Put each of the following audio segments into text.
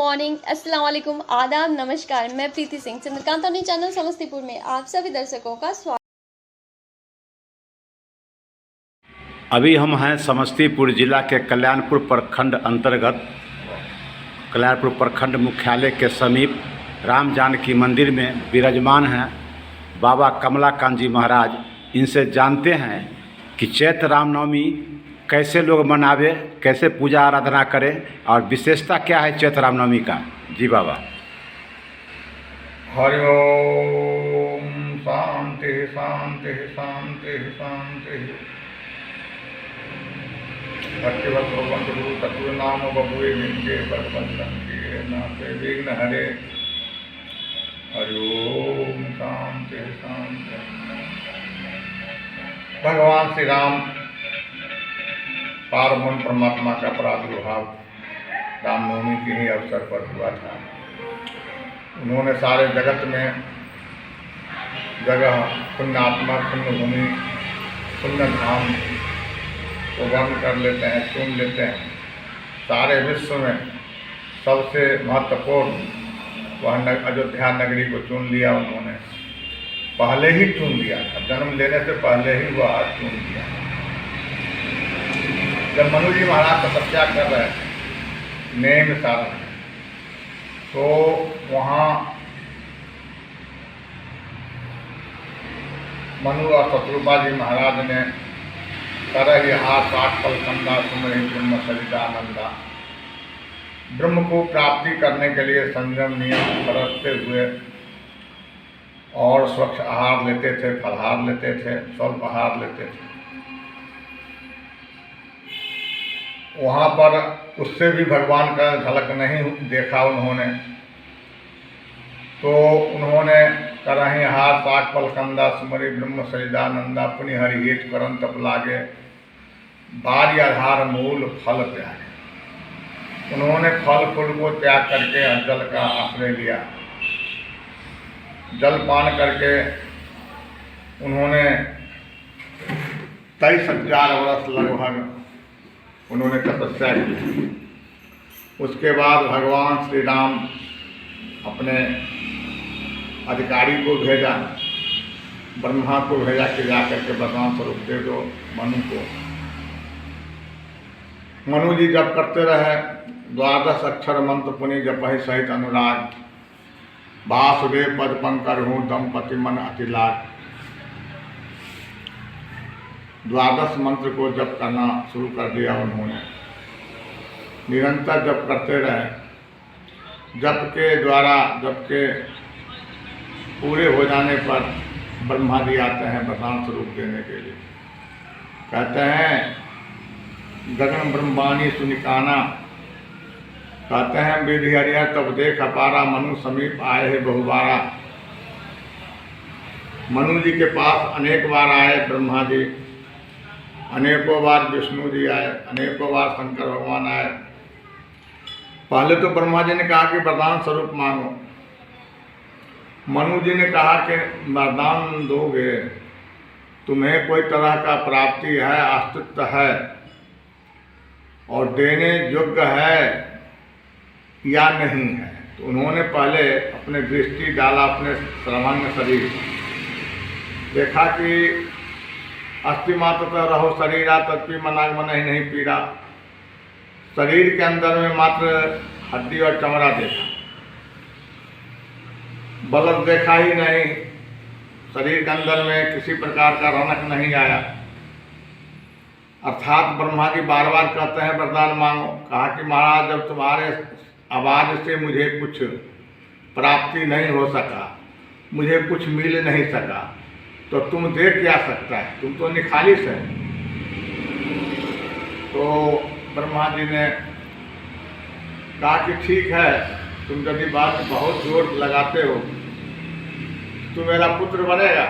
Morning, अस्सलाम वालेकुम, आदाब, नमस्कार। मैं प्रीति सिंह चंद्रकांत अपने चैनल समस्तीपुर में आप सभी दर्शकों का स्वागत। अभी हम हैं समस्तीपुर जिला के कल्याणपुर प्रखंड अंतर्गत कल्याणपुर प्रखंड मुख्यालय के समीप राम जानकी मंदिर में विराजमान हैं बाबा कमलाकांत जी महाराज। इनसे जानते हैं कि चैत्र रामनवमी कैसे लोग मनावे, कैसे पूजा आराधना करें और विशेषता क्या है चैत्र रामनवमी का। जी बाबा। हरि ओम शांति शांति शांति शांति। भक्तिवत भगवंत गुरु तत्व नाम बबुए मिलके बदबंधन किए नाते विघ्न हरे। हरि ओम शांति शांति। भगवान श्री राम पारब्रह्म परमात्मा का प्रादुर्भाव रामनवमी के ही अवसर पर हुआ था। उन्होंने सारे जगत में जगह पुण्यात्मक पुण्य भूमि पुण्य धाम को वर्ण कर लेते हैं, चुन लेते हैं। सारे विश्व में सबसे महत्वपूर्ण वह अयोध्या नगरी को चुन लिया। उन्होंने पहले ही चुन लिया था, जन्म लेने से पहले ही वह चुन लिया। जब मनु जी महाराज तपस्या कर रहे थे नेम सारण में, तो वहाँ मनु और शत्रुपा जी महाराज ने तरह यहा साठ फल कंदा सुमहि ब्रह्म सरितानंदा, ब्रह्म को प्राप्ति करने के लिए संयम नियम बरतते हुए और स्वच्छ आहार लेते थे, फलाहार लेते थे, स्वल्प आहार लेते थे। वहाँ पर उससे भी भगवान का झलक नहीं देखा उन्होंने, तो उन्होंने करहि हार साग फल कंदा सुमरि ब्रह्म सरिदानंदा पुण्य हरिहेत करन तप लागे बारी आधार मूल फल त्यागे। उन्होंने फल फूल को त्याग करके जल का आश्रय लिया। जल पान करके उन्होंने 23,000 वर्ष लगभग उन्होंने तपस्या की। उसके बाद भगवान श्री राम अपने अधिकारी को भेजा, ब्रह्मा को भेजा कि जाकर के वरदान स्वरूप दे दो मनु को। मनु जी जप करते रहे, 12 अक्षर मंत्र पुनि जपहि सहित अनुराग, वासुदेव पद पंकर हूँ दंपति मन अतिलाग। 12 मंत्र को जप करना शुरू कर दिया उन्होंने। निरंतर जप करते रहे। जप के द्वारा जप के पूरे हो जाने पर ब्रह्मा जी आते हैं वरदान स्वरूप देने के लिए। कहते हैं गगन ब्रह्मानी सुनिकाना, कहते हैं विधि हरिया तब देख अपारा, मनु समीप आए है बहुबारा। मनु जी के पास अनेक बार आए ब्रह्मा जी, अनेकों बार विष्णु जी आए, अनेकों बार शंकर भगवान आए। पहले तो ब्रह्मा जी ने कहा कि वरदान स्वरूप मांगो। मनु जी ने कहा कि वरदान दोगे, तुम्हें कोई तरह का प्राप्ति है, अस्तित्व है और देने योग्य है या नहीं है। तो उन्होंने पहले अपने दृष्टि डाला अपने सर्वांग शरीर, देखा कि अस्थि मात्र रहो शरीरा तत्वी मनाग मन ही नहीं पीड़ा। शरीर के अंदर में मात्र हड्डी और चमड़ा देखा, बल्ब देखा ही नहीं। शरीर के अंदर में किसी प्रकार का रौनक नहीं आया। अर्थात ब्रह्मा जी बार बार कहते हैं वरदान मांगो। कहा कि महाराज जब तुम्हारे आवाज़ से मुझे कुछ प्राप्ति नहीं हो सका, मुझे कुछ मिल नहीं सका, तो तुम दे क्या सकता है, तुम तो निखालिस है। तो ब्रह्मा जी ने कहा कि ठीक है, तुम यदि बात बहुत जोर लगाते हो तो मेरा पुत्र बनेगा।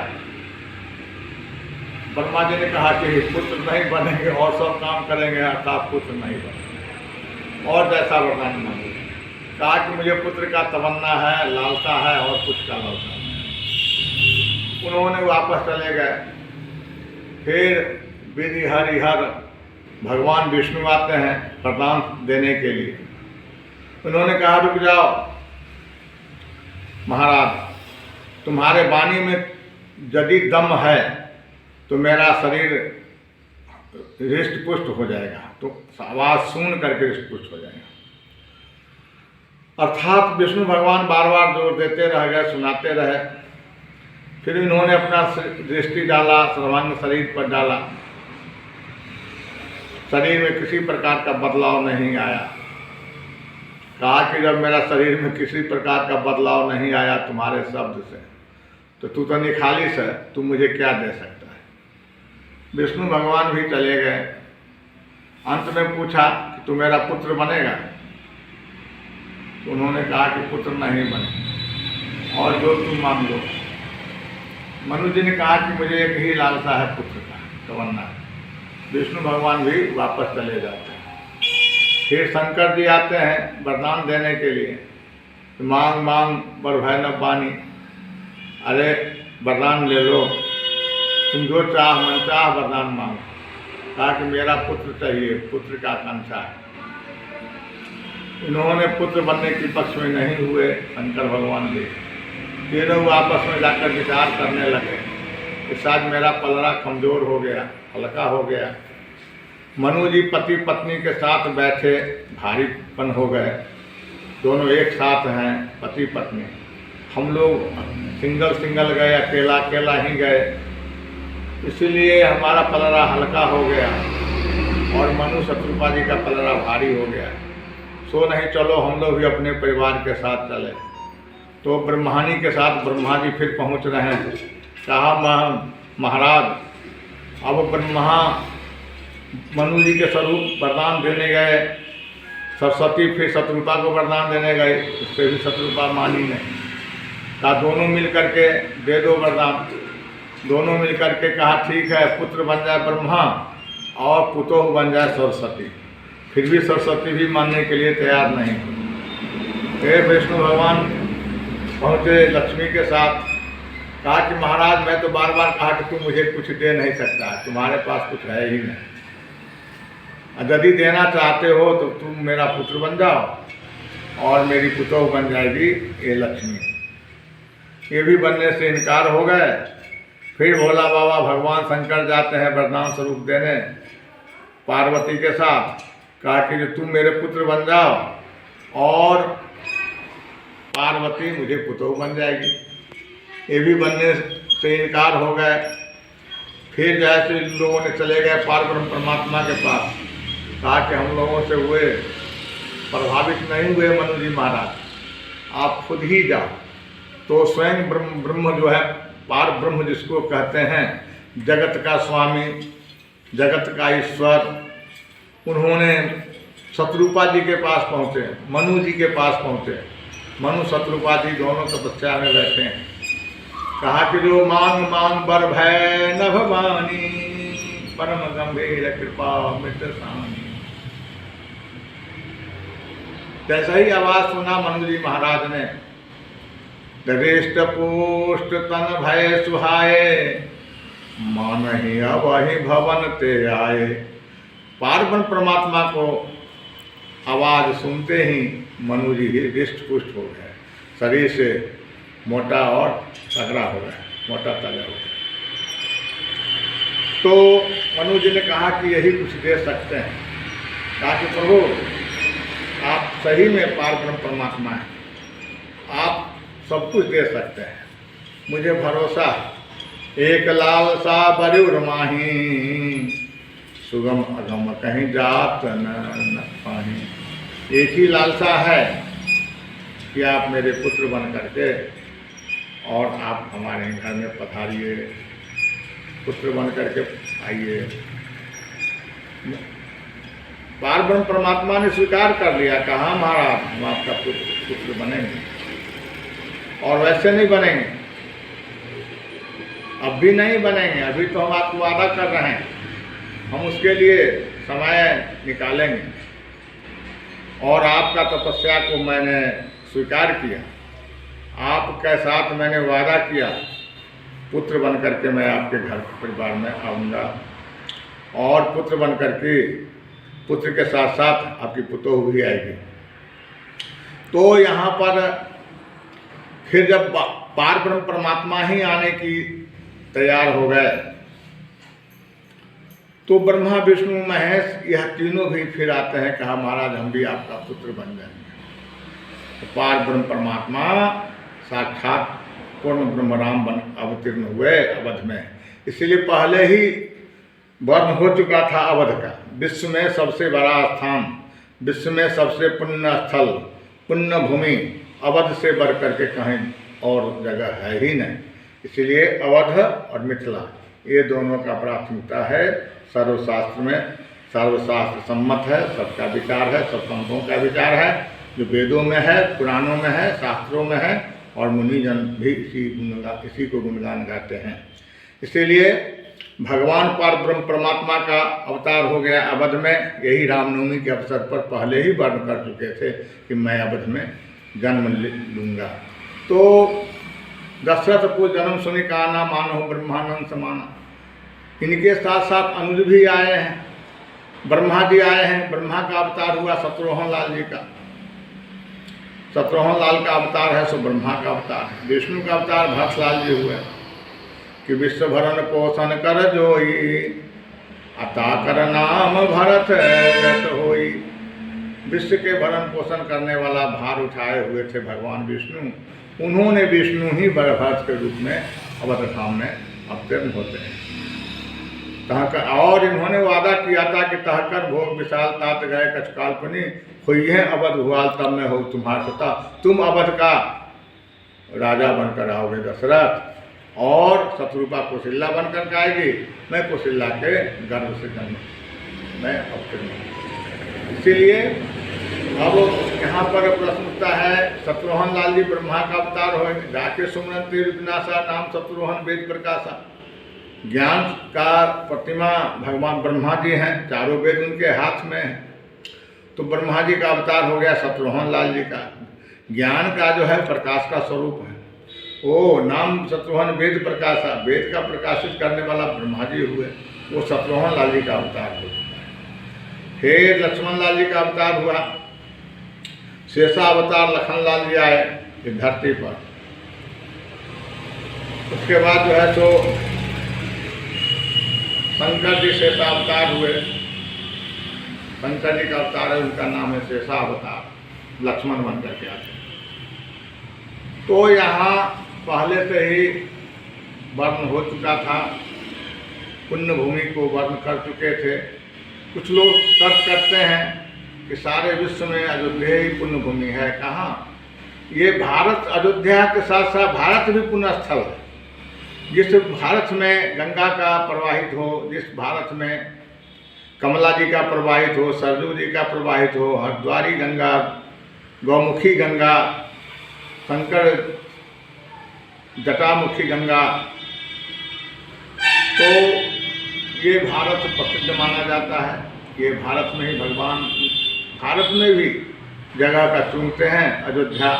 ब्रह्मा जी ने कहा कि पुत्र नहीं बनेंगे और सब काम करेंगे, अर्थात पुत्र नहीं बनेंगे। और जैसा वरदान मांगे। कहा कि मुझे पुत्र का तमन्ना है, लालसा है और कुछ का लालसा है। उन्होंने वापस चले गए। फिर विधि हरिहर भगवान विष्णु आते हैं वरदान देने के लिए। उन्होंने कहा रुक जाओ महाराज, तुम्हारे वाणी में यदि दम है तो मेरा शरीर हृष्ट पुष्ट हो जाएगा, तो आवाज़ सुन करके हृष्ट पुष्ट हो जाएगा। अर्थात विष्णु भगवान बार बार जोर देते रह गए, सुनाते रहे। फिर इन्होंने अपना दृष्टि डाला, सर्वांग शरीर पर डाला। शरीर में किसी प्रकार का बदलाव नहीं आया। कहा कि जब मेरा शरीर में किसी प्रकार का बदलाव नहीं आया तुम्हारे शब्द से, तो तू तो निखालिस है, तू मुझे क्या दे सकता है। विष्णु भगवान भी चले गए। अंत में पूछा कि तू मेरा पुत्र बनेगा? तो उन्होंने कहा कि पुत्र नहीं बने, और जो तुम मांग लो। मनु जी ने कहा कि मुझे एक ही लालसा है पुत्र का, तमन्ना है। विष्णु भगवान भी वापस चले जाते हैं। फिर शंकर जी आते हैं वरदान देने के लिए। मांग मांग बर भय न बानी, अरे वरदान ले लो, तुम जो चाह मन चाह वरदान मांगो। कहा कि मेरा पुत्र चाहिए, पुत्र का आकांक्षा है। इन्होंने पुत्र बनने के पक्ष में नहीं हुए शंकर भगवान भी। तीनों आपस में जाकर विचार करने लगे कि शायद मेरा पलड़ा कमज़ोर हो गया, हल्का हो गया। मनु जी पति पत्नी के साथ बैठे, भारीपन हो गए। दोनों एक साथ हैं पति पत्नी। हम लोग सिंगल गए, अकेला ही गए, इसीलिए हमारा पलड़ा हल्का हो गया और मनु शत्रुपा जी का पलड़ा भारी हो गया। सो नहीं, चलो हम लोग भी अपने परिवार के साथ चले। तो ब्रह्मानी के साथ ब्रह्मा जी फिर पहुंच रहे हैं। कहा महाराज, अब ब्रह्मा मनु जी के स्वरूप वरदान देने गए। सरस्वती फिर शत्रुपा को वरदान देने गए, उससे भी शत्रुपा मानी नहीं। कहा दोनों मिल करके दे दो वरदान। दोनों मिल करके कहा ठीक है, पुत्र बन जाए ब्रह्मा और पुतोह बन जाए सरस्वती। फिर भी सरस्वती भी मानने के लिए तैयार नहीं। फिर विष्णु भगवान पहुँचे लक्ष्मी के साथ। कहा कि महाराज, मैं तो बार बार कहा कि तू मुझे कुछ दे नहीं सकता, तुम्हारे पास कुछ है ही नहीं। यदि देना चाहते हो तो तुम मेरा पुत्र बन जाओ और मेरी पुतोह बन जाएगी ये लक्ष्मी। ये भी बनने से इनकार हो गए। फिर भोला बाबा भगवान शंकर जाते हैं वरदान स्वरूप देने पार्वती के साथ। कहा कि जो तुम मेरे पुत्र बन जाओ और पार्वती मुझे पुतोह बन जाएगी। ये भी बनने से इनकार हो गए। फिर जैसे इन लोगों ने चले गए पारब्रह्म परमात्मा के पास। कहा कि हम लोगों से हुए प्रभावित नहीं हुए मनु जी महाराज, आप खुद ही जाओ। तो स्वयं ब्रह्म जो है, पार ब्रह्म जिसको कहते हैं, जगत का स्वामी, जगत का ईश्वर, उन्होंने शत्रुपा जी के पास पहुँचे, मनु जी के पास पहुँचे। मनु शत्रुपा जी दोनों तपस्या में बैठे हैं। कहा कि जो मांग मांग बर भय न भवानी, परम गंभीर कृपा मित्र सानी। जैसा ही आवाज सुना मनु जी महाराज ने, दृष्ट पुष्ट तन भय सुहाए, मान ही अब ही भवन ते आए। पार्वण परमात्मा को आवाज सुनते ही मनु जी हृष्ट पुष्ट हो गए, शरीर से मोटा और तगड़ा हो गया, मोटा तगड़ा हो गया। तो मनु जी ने कहा कि यही कुछ दे सकते हैं। कहा कि प्रभु, आप सही में पारब्रह्म परमात्मा हैं, आप सब कुछ दे सकते हैं, मुझे भरोसा। एक लालसा बरुर माही, सुगम अगम कहीं जात न पाही। एक ही लालसा है कि आप मेरे पुत्र बन करके और आप हमारे घर में पधारिए, पुत्र बन करके आइए। पारब्रह्म परमात्मा ने स्वीकार कर लिया। कहा महाराज, हम आपका पुत्र बनेंगे, और वैसे नहीं बनेंगे, अब भी नहीं बनेंगे। अभी तो हम आपको वादा कर रहे हैं, हम उसके लिए समय निकालेंगे। और आपका तपस्या को मैंने स्वीकार किया, आपके साथ मैंने वादा किया, पुत्र बन करके मैं आपके घर परिवार में आऊँगा, और पुत्र बन करके पुत्र के साथ साथ आपकी पुतोह भी आएगी। तो यहाँ पर फिर जब पार ब्रह्म परमात्मा ही आने की तैयार हो गए तो ब्रह्मा विष्णु महेश यह तीनों भी फिर आते हैं, कहा महाराज हम भी आपका पुत्र बन जाएंगे। तो पार ब्रह्म परमात्मा साक्षात पूर्ण ब्रह्मराम बन अवतीर्ण हुए अवध में। इसलिए पहले ही वर्ण हो चुका था अवध का, विश्व में सबसे बड़ा स्थान, विश्व में सबसे पुण्य स्थल, पुण्य भूमि अवध से बढ़ करके कहीं और जगह है ही नहीं। इसलिए अवध और मिथिला ये दोनों का प्राथमिकता है। सर्वशास्त्र में सर्वशास्त्र सम्मत है, सबका विचार है, सब संतों का विचार है, जो वेदों में है, पुराणों में है, शास्त्रों में है, और मुनिजन भी इसी को गुणगान गाते हैं। इसीलिए भगवान पार ब्रह्म परमात्मा का अवतार हो गया अवध में। यही रामनवमी के अवसर पर पहले ही वर्ण कर चुके थे कि मैं अवध में जन्म लूँगा। तो दशरथ को जन्म सुनि काना मानो ब्रह्मानंद समाना। इनके साथ साथ अनुज भी आए हैं, ब्रह्मा जी आए हैं। ब्रह्मा का अवतार हुआ शत्रुघ्न लाल जी का, शत्रुघ्न लाल का अवतार है सो ब्रह्मा का अवतार है। विष्णु का अवतार भरतलाल जी हुए कि विश्व भरण पोषण कर जोई, अता कर नाम भरत जत होई। विश्व के भरण पोषण करने वाला भार उठाए हुए थे भगवान विष्णु। उन्होंने विष्णु ही भरत के रूप में अवध धाम में अवतीर्ण होते हैं। और इन्होंने वादा किया था कि तहकर भोग विशाल तात गए कछ काल्पनी, हुई है अवध भुआल तब मैं हो तुम्हारा सता। तुम अवध का राजा बनकर आओगे दशरथ, और शत्रुपा कौशल्या बनकर आएगी, मैं कौशल्या के गर्भ से जन्म मैं अवतीर्ण। इसीलिए अब यहाँ पर प्रश्न उठता है, शत्रुघ्न लाल जी ब्रह्मा का अवतार हो, जाके सुमरन तीर विनाशा नाम शत्रुघ्न वेद प्रकाशा। ज्ञान का प्रतिमा भगवान ब्रह्मा जी हैं, चारों वेद उनके हाथ में हैं। तो ब्रह्मा जी का अवतार हो गया शत्रुघ्न लाल जी का। ज्ञान का जो है प्रकाश का स्वरूप है, वो नाम शत्रुघ्न वेद प्रकाशा, वेद का प्रकाशित करने वाला ब्रह्मा जी हुए, वो शत्रुघ्न लाल जी का अवतार हो चुका है। फिर लक्ष्मण लाल जी का अवतार हुआ, शेषा अवतार लखन लाल जी आए इस धरती पर। उसके बाद जो है सो शंकर जी शेषा अवतार हुए। शंकर जी का अवतार है, उनका नाम है शेषा अवतार, लक्ष्मण बन करके आते। तो यहाँ पहले से ही वर्ण हो चुका था, पुण्य भूमि को वर्ण कर चुके थे। कुछ लोग तर्क करते हैं कि सारे विश्व में अयोध्या ही पुण्य भूमि है। कहाँ? ये भारत, अयोध्या के साथ साथ भारत भी पुण्य स्थल है। जिस भारत में गंगा का प्रवाहित हो, जिस भारत में कमला जी का प्रवाहित हो, सरजू जी का प्रवाहित हो, हरिद्वारी गंगा, गौमुखी गंगा, शंकर जटामुखी गंगा, तो ये भारत प्रसिद्ध माना जाता है। ये भारत में ही भगवान, भारत में भी जगह का चुनते हैं अयोध्या।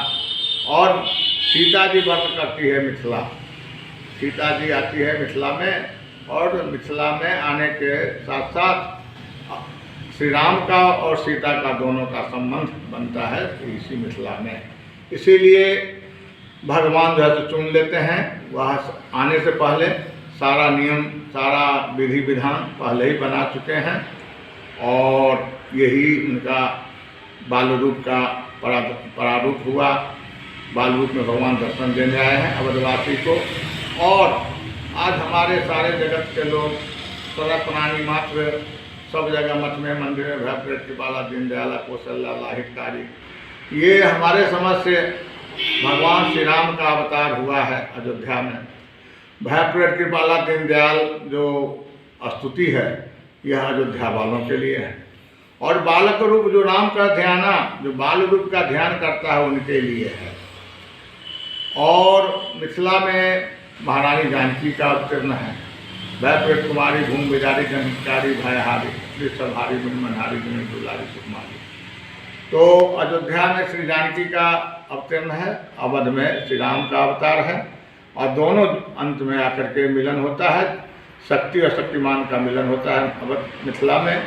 और सीता जी वर्ण करती है मिथिला, सीता जी आती है मिथिला में, और मिथिला में आने के साथ साथ श्री राम का और सीता का दोनों का संबंध बनता है इसी मिथिला में। इसीलिए भगवान जो है तो चुन लेते हैं। वह आने से पहले सारा नियम, सारा विधि विधान पहले ही बना चुके हैं, और यही उनका बाल रूप का परारूप हुआ। बाल रूप में भगवान दर्शन देने आए हैं अवधवासी को। और आज हमारे सारे जगत के लोग सरल प्राणी मात्र सब जगह मठ में, मंदिर में भय प्रेत कृपाला, दीनदयाला, कौशल्या, हितकारी, ये हमारे समझ से भगवान श्री राम का अवतार हुआ है अयोध्या में। भय प्रेत कृपाला, दीनदयाल जो स्तुति है यह अयोध्या वालों के लिए है। और बालक रूप जो राम का ध्याना, जो बाल रूप का ध्यान करता है उनके लिए है। और मिथिला में महारानी जानकी का अवतीर्ण है। भय प्रेत कुमारी, भूमि बिजारी, जनकारी, भयहारी, सभारी, मनहारी, गुण दुलारी, सुकुमारी। तो अयोध्या में श्री जानकी का अवतीर्ण है, अवध में श्री राम का अवतार है। और दोनों अंत में आकर के मिलन होता है, शक्ति और शक्तिमान का मिलन होता है अवध मिथिला में।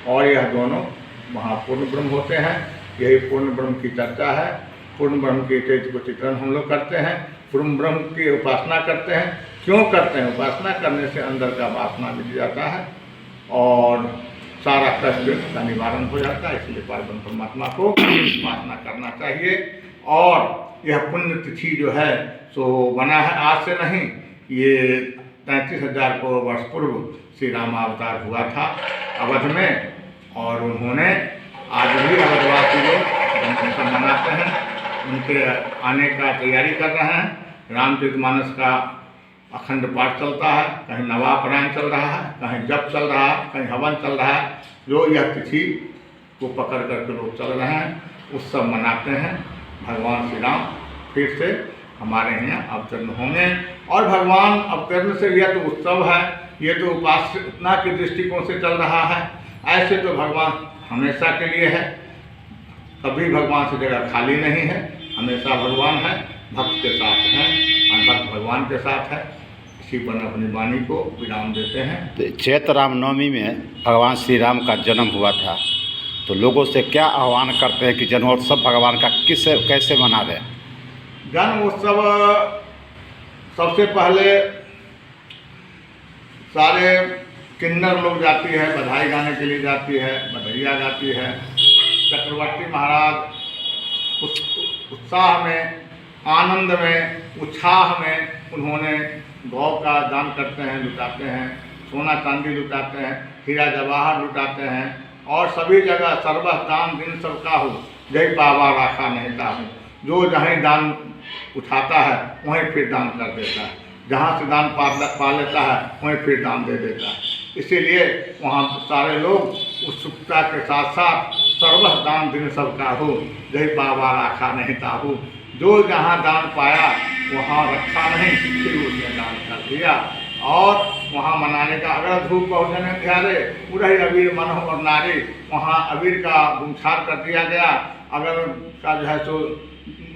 और यह दोनों वहाँ पूर्ण ब्रह्म होते हैं। यही पूर्ण ब्रह्म की चर्चा है। पूर्ण ब्रह्म के चैत्य को चित्रण हम लोग करते हैं, पूर्ण ब्रह्म की उपासना करते हैं। क्यों करते हैं? उपासना करने से अंदर का वासना मिट जाता है और सारा कष्ट का निवारण हो जाता है। इसलिए पार्वती परमात्मा को उपासना करना चाहिए। और यह पुण्य तिथि जो है सो बना है आज से नहीं, ये 33,000 वर्ष पूर्व श्री राम अवतार हुआ था अवध में, और उन्होंने आज भी अवधवासी लोग जन्मोत्सव मनाते हैं, उनके आने का तैयारी कर रहे हैं। रामचरितमानस का अखंड पाठ चलता है, कहीं नवापरायण चल रहा है, कहीं जप चल रहा है, कहीं हवन चल रहा है। जो यह तिथि को पकड़ करके लोग चल रहे हैं, उत्सव मनाते हैं। भगवान श्री राम फिर से हमारे यहाँ अवतरण होंगे, और भगवान अवतरण से यह तो उत्सव है, ये तो उपासना के दृष्टिकोण से चल रहा है। ऐसे तो भगवान हमेशा के लिए है, कभी भगवान से जगह खाली नहीं है, हमेशा भगवान है, भक्त के साथ है, भक्त भगवान के साथ है। इसी पर अपनी वाणी को विराम देते हैं। चैत्र रामनवमी में भगवान श्री राम का जन्म हुआ था, तो लोगों से क्या आह्वान करते हैं कि जन्मोत्सव भगवान का कैसे मना रहे? जन्म उत्सव सबसे पहले सारे किन्नर लोग जाती है, बधाई गाने के लिए जाती है, बधैया गाती है। चक्रवर्ती महाराज उत्साह में, आनंद में, उत्साह में उन्होंने गौ का दान करते हैं, लुटाते हैं, सोना चांदी लुटाते हैं, हीरा जवाहर लुटाते हैं, और सभी जगह सर्वः दान दिन सबका हो, जय बाबा राखा नहीं ताहू। जो जहाँ दान उठाता है वहीं फिर दान कर देता है, जहाँ से दान पा लेता है वहीं फिर दान दे देता है। इसीलिए वहाँ सारे लोग उत्सुकता के साथ साथ सर्वः दान दिन सबका हो, जय बाबा राखा नहीं ताहू। जो जहाँ दान पाया वहाँ रखा नहीं, फिर उसने दान कर दिया। और वहाँ मनाने का, अगर धूप बहुजन ध्यारे उड़ही अबीर मनोह और नारी, वहाँ अबीर का गुमछार कर दिया गया, अगर का जो है सो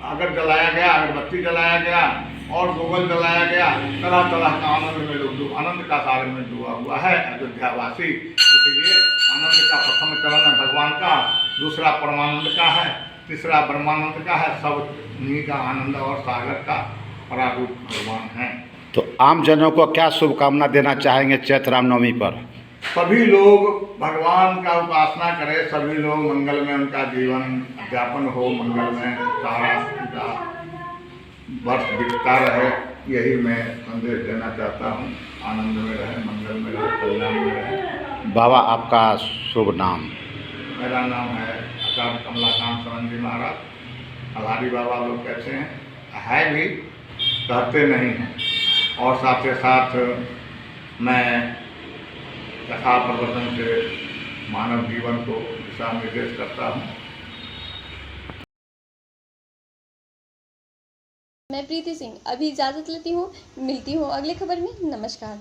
अगर जलाया गया, अगरबत्ती जलाया गया और गोगल जलाया गया। तरह तरह का आनंद में लोग, आनंद का सागर में डूबा हुआ है अयोध्यावासी। इसलिए आनंद का प्रथम चरण है भगवान का, दूसरा परमानंद का है, तीसरा ब्रह्मानंद का है। सब उन्हीं का आनंद और सागर का परारूप भगवान है। तो आम जनों को क्या शुभकामना देना चाहेंगे चैत्र रामनवमी पर? सभी लोग भगवान का उपासना करें, सभी लोग मंगल में उनका जीवन अध्यापन हो, मंगल में सारा उनका वर्ष बीतता रहे, यही मैं संदेश देना चाहता हूँ। आनंद में रहे, मंगल में रहे, कल्याण में रहे। बाबा आपका शुभ नाम? मेरा नाम है आचार्य कमलाकांत शरण जी महाराज। अल्हारी बाबा लोग कहते हैं, है भी, कहते नहीं हैं। और साथ ही साथ मैं कथा प्रवचन से मानव जीवन को दिशा निर्देश करता हूँ। मैं प्रीति सिंह अभी इजाज़त लेती हूँ, मिलती हूँ अगली खबर में। नमस्कार।